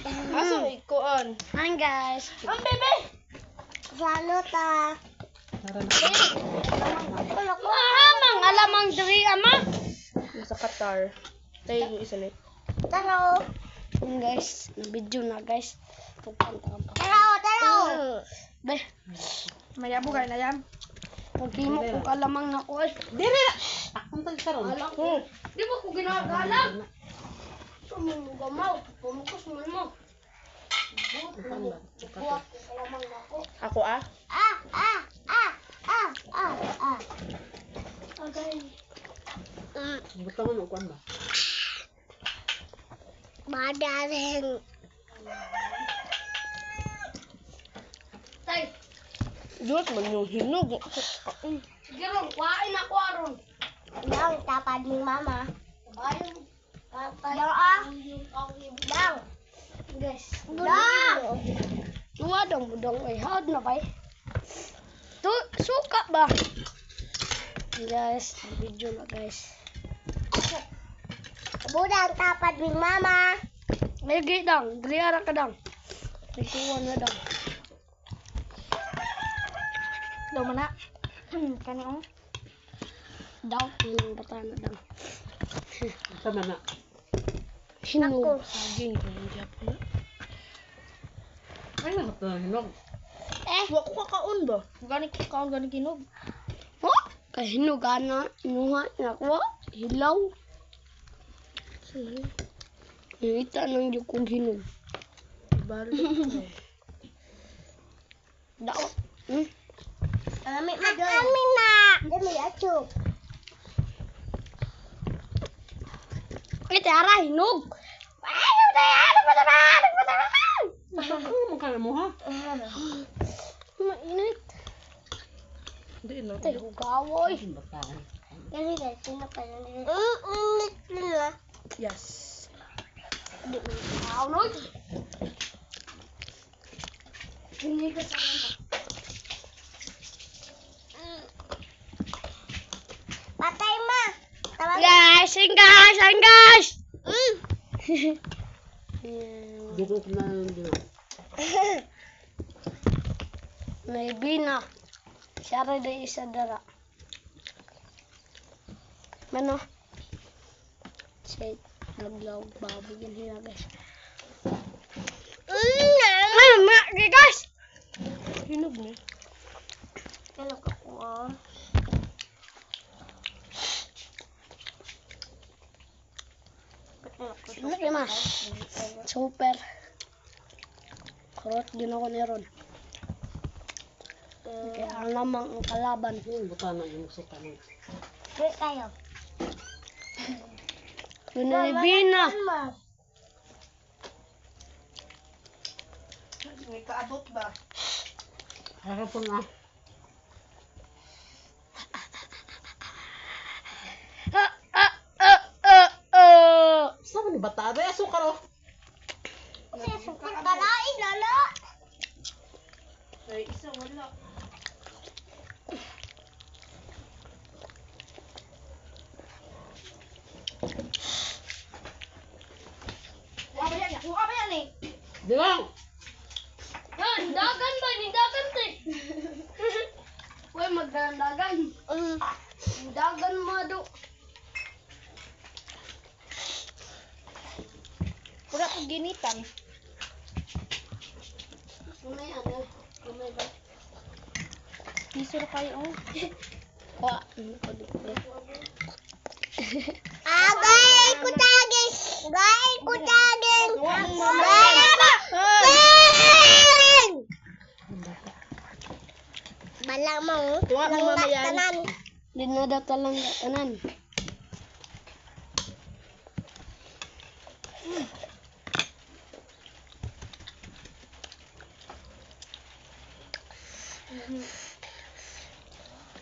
Aso ikuan. Hi guys. Ang bebe. Salud ah. Tara na. Alamang, alamang diri ama. Sa Qatar. Tayo yung isa nito. Taro. Guys, video na guys. Taro. Be, Mayabo kayo na yan. pagkimo ko kalamang na ko. Dili na. Akong tagkaroon. Alam ko. Di ba ko ginagalang? Sumin mo gamaw. Pumukus mo mo. Buwak ko kalamang na ko. Ako ah. Okay. Gusto mo nung kuan ba? Madaling. Tay, Diyos man yung hinog. sige ron, kuhain ako aron. Dang, tapad ni mama. Ayun. Dang. Guys. Dang. Tuwa dong budong ay hard na ba? Suka ba? Guys, video na guys. Budang tapad ni mama. Lagi dang, dili ara ka dang. Ikuha na dang. Daw mana? Kani oh. Daw yung bata na dang. Sama na. Hinog. Saging ko ng Japan. Ay, lahat na hinog. Wa ko kakaon ba? Gani kakaon, gani kinog. Oh, kahinog ana. Inuha na ko. Hilaw. Nangita ng yung kong hinog. Balo. Daw. Alamit na doon. Alamit na. Dami ato. Ito ara hinog. Ayaw na yan. Ano ka na mo ha? Mainit. Hindi no. Tayo gawoy. Batahan. Kasi guys, sino pa na nila? Init nila. Yes. Hindi mo nakaunod. Hindi ka sa mga. Patay ma! Guys! Guys! Dito ko na yung dito. May bina. Siya rin na isa dara. Mano? Say, naglaw baboy yan hina guys. Guys! Hinog na. Ano ka ko ah? Ano ma? Super. Kurot din ako ni Ron. Kaya ang lamang ang kalaban. Batahan na yung musika na. Wait kayo. Bina. May kaabot ba? Harapon ah. Saan ni bata? Ay, asukar oh. Sukar ka na, lala. Ay, isa wala. Kuha ba yan eh? Dilang! Dagan ba? Dagan te. Uy, magdagan. Dagan mo do. Pura ko ginitan. Umay ano? Umay ba? Pisor kayo oh. Kuha. Agay ko tagin. Agay ko tagin. Bala mo. Tuwa mo mamayan. Dinadata lang tanan.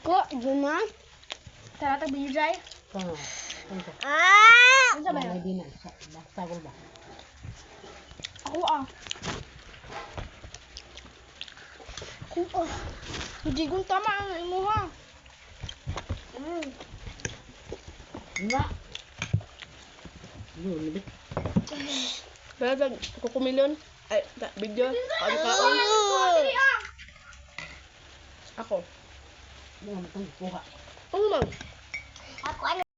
Ko, Juma. Tara tag bijay. Ano Sa ba yun? Sagol ba? Ako ah. Hindi kong tama ang imuha. Na. Ano, nabit? Pero kukumilyon. Ay, video. Kaon-kaon. Ako. Ano ang kuha? Ano man? Ako